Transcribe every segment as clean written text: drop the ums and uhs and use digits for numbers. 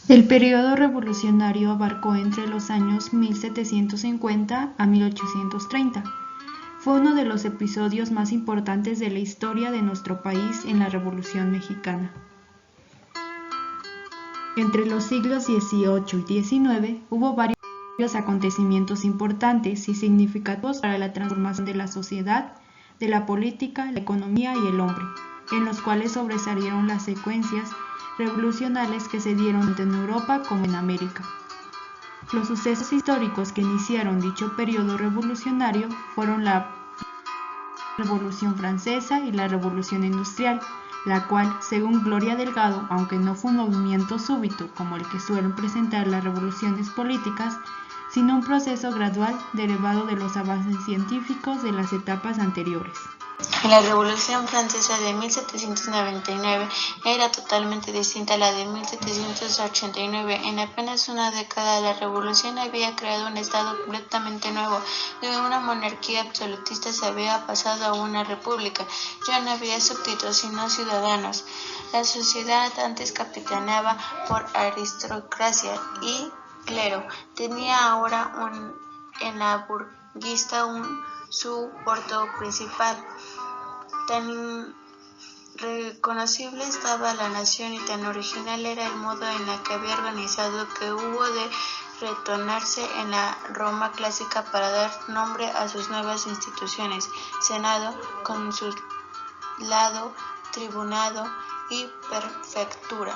El periodo revolucionario abarcó entre los años 1750 a 1830. Fue uno de los episodios más importantes de la historia de nuestro país en la Revolución Mexicana. Entre los siglos XVIII y XIX hubo varios acontecimientos importantes y significativos para la transformación de la sociedad, de la política, la economía y el hombre, en los cuales sobresalieron las secuencias revolucionarias que se dieron tanto en Europa como en América. Los sucesos históricos que iniciaron dicho periodo revolucionario fueron la Revolución Francesa y la Revolución Industrial, la cual, según Gloria Delgado, aunque no fue un movimiento súbito como el que suelen presentar las revoluciones políticas, sino un proceso gradual derivado de los avances científicos de las etapas anteriores. La Revolución Francesa de 1799 era totalmente distinta a la de 1789. En apenas una década, la revolución había creado un estado completamente nuevo. De una monarquía absolutista se había pasado a una república. Ya no había súbditos, sino ciudadanos. La sociedad, antes capitaneada por aristocracia y clero, tenía ahora en la burguesía su porto principal. Tan reconocible estaba la nación y tan original era el modo en el que había organizado que hubo de retornarse en la Roma clásica para dar nombre a sus nuevas instituciones: Senado, Consulado, Tribunado y Prefectura.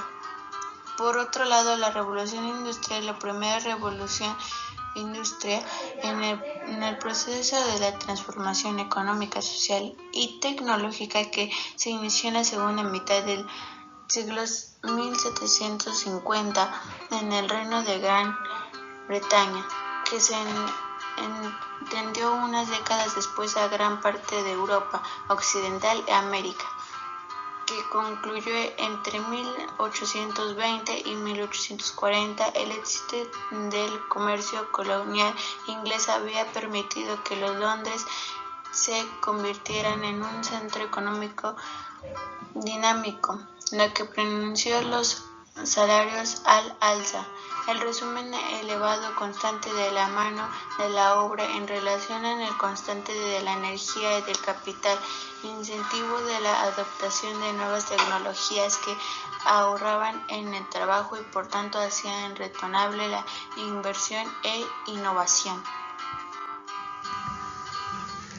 Por otro lado, la Revolución Industrial, la primera revolución industria en el proceso de la transformación económica, social y tecnológica que se inició en la segunda mitad del siglo 1750 en el Reino de Gran Bretaña, que se extendió unas décadas después a gran parte de Europa Occidental y América, que concluyó entre 1820 y 1840. El éxito del comercio colonial inglés había permitido que los Londres se convirtieran en un centro económico dinámico, lo que pronunció los salarios al alza. El resumen elevado constante de la mano de la obra en relación en el constante de la energía y del capital, incentivo de la adoptación de nuevas tecnologías que ahorraban en el trabajo y por tanto hacían retornable la inversión e innovación.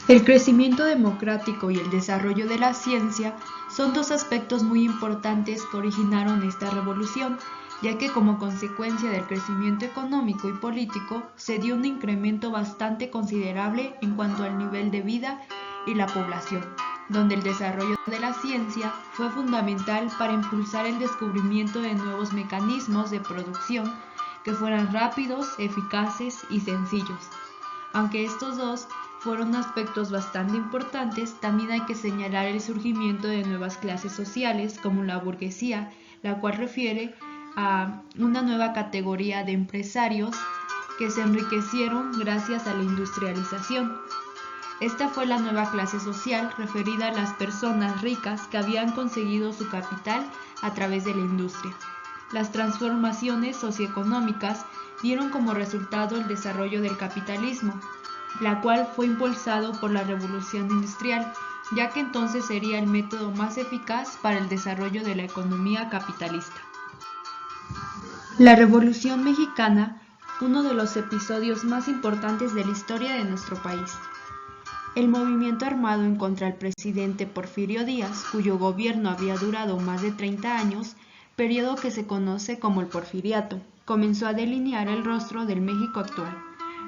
El crecimiento democrático y el desarrollo de la ciencia son dos aspectos muy importantes que originaron esta revolución, ya que como consecuencia del crecimiento económico y político se dio un incremento bastante considerable en cuanto al nivel de vida y la población, donde el desarrollo de la ciencia fue fundamental para impulsar el descubrimiento de nuevos mecanismos de producción que fueran rápidos, eficaces y sencillos. Aunque estos dos fueron aspectos bastante importantes, también hay que señalar el surgimiento de nuevas clases sociales como la burguesía, la cual refiere a una nueva categoría de empresarios que se enriquecieron gracias a la industrialización. Esta fue la nueva clase social referida a las personas ricas que habían conseguido su capital a través de la industria. Las transformaciones socioeconómicas dieron como resultado el desarrollo del capitalismo, la cual fue impulsado por la Revolución Industrial, ya que entonces sería el método más eficaz para el desarrollo de la economía capitalista. La Revolución Mexicana, uno de los episodios más importantes de la historia de nuestro país. El movimiento armado en contra del presidente Porfirio Díaz, cuyo gobierno había durado más de 30 años, periodo que se conoce como el Porfiriato, comenzó a delinear el rostro del México actual.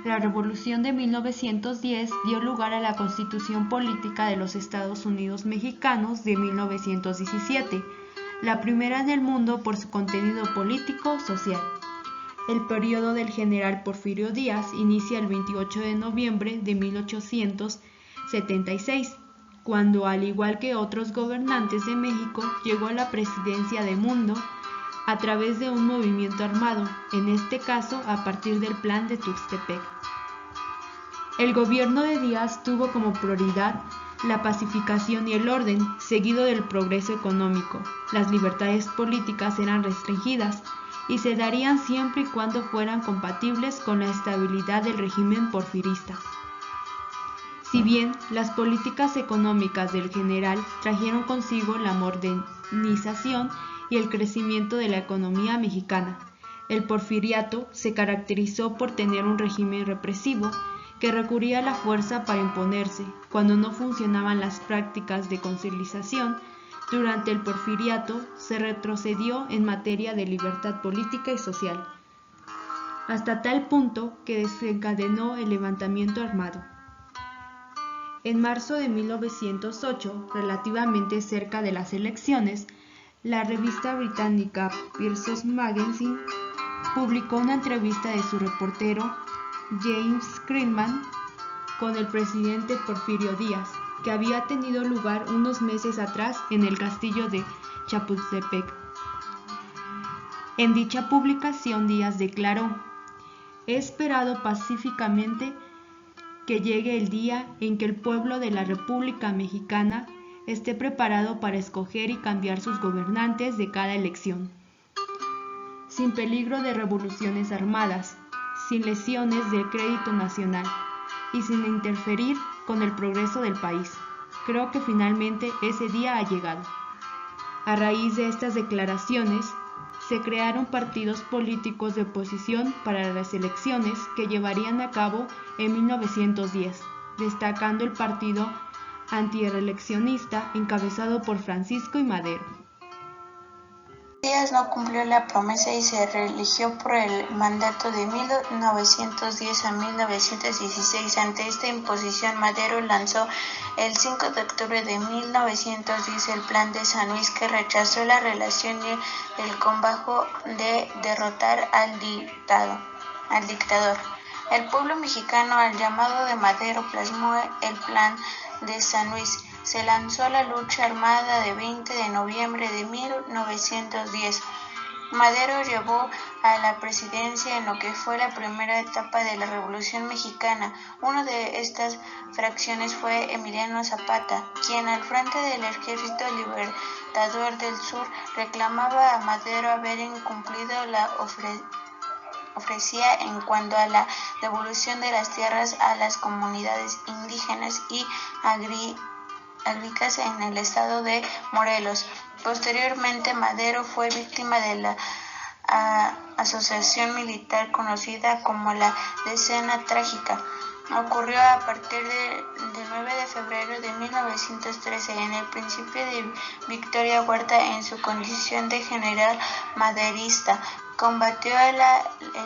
La Revolución de 1910 dio lugar a la Constitución Política de los Estados Unidos Mexicanos de 1917, la primera en el mundo por su contenido político-social. El periodo del general Porfirio Díaz inicia el 28 de noviembre de 1876, cuando, al igual que otros gobernantes de México, llegó a la presidencia de Mundo a través de un movimiento armado, en este caso a partir del Plan de Tuxtepec. El gobierno de Díaz tuvo como prioridad la pacificación y el orden, seguido del progreso económico. Las libertades políticas eran restringidas y se darían siempre y cuando fueran compatibles con la estabilidad del régimen porfirista. Si bien las políticas económicas del general trajeron consigo la modernización y el crecimiento de la economía mexicana, el porfiriato se caracterizó por tener un régimen represivo que recurría a la fuerza para imponerse. Cuando no funcionaban las prácticas de conciliación, durante el porfiriato se retrocedió en materia de libertad política y social, hasta tal punto que desencadenó el levantamiento armado. En marzo de 1908, relativamente cerca de las elecciones, la revista británica Pearson's Magazine publicó una entrevista de su reportero James Krillman con el presidente Porfirio Díaz, que había tenido lugar unos meses atrás en el castillo de Chapultepec. En dicha publicación Díaz declaró: "He esperado pacíficamente que llegue el día en que el pueblo de la República Mexicana esté preparado para escoger y cambiar sus gobernantes de cada elección, sin peligro de revoluciones armadas, sin lesiones del crédito nacional y sin interferir con el progreso del país. Creo que finalmente ese día ha llegado". A raíz de estas declaraciones, se crearon partidos políticos de oposición para las elecciones que llevarían a cabo en 1910, destacando el partido antireeleccionista encabezado por Francisco I. Madero. Díaz no cumplió la promesa y se reeligió por el mandato de 1910 a 1916. Ante esta imposición, Madero lanzó el 5 de octubre de 1910 el Plan de San Luis, que rechazó la relación y el combajo de derrotar al dictador. El pueblo mexicano, al llamado de Madero, plasmó el Plan de San Luis. Se lanzó la lucha armada de 20 de noviembre de 1910. Madero llevó a la presidencia en lo que fue la primera etapa de la Revolución Mexicana. Una de estas fracciones fue Emiliano Zapata, quien al frente del Ejército Libertador del Sur reclamaba a Madero haber incumplido la ofrecía en cuanto a la devolución de las tierras a las comunidades indígenas y agrícolas en el estado de Morelos. Posteriormente, Madero fue víctima de la asociación militar conocida como la Decena Trágica. Ocurrió a partir del 9 de febrero de 1913. En el principio de Victoria Huerta, en su condición de general maderista, combatió el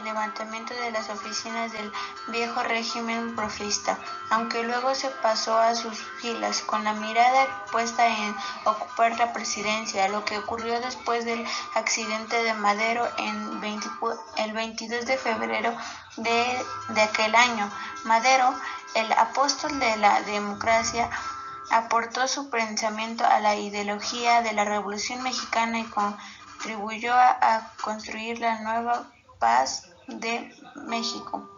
levantamiento de las oficinas del viejo régimen porfirista, aunque luego se pasó a sus filas, con la mirada puesta en ocupar la presidencia. Lo que ocurrió después del accidente de Madero el 22 de febrero de aquel año. Madero, el apóstol de la democracia, aportó su pensamiento a la ideología de la Revolución Mexicana y contribuyó a construir la nueva paz de México.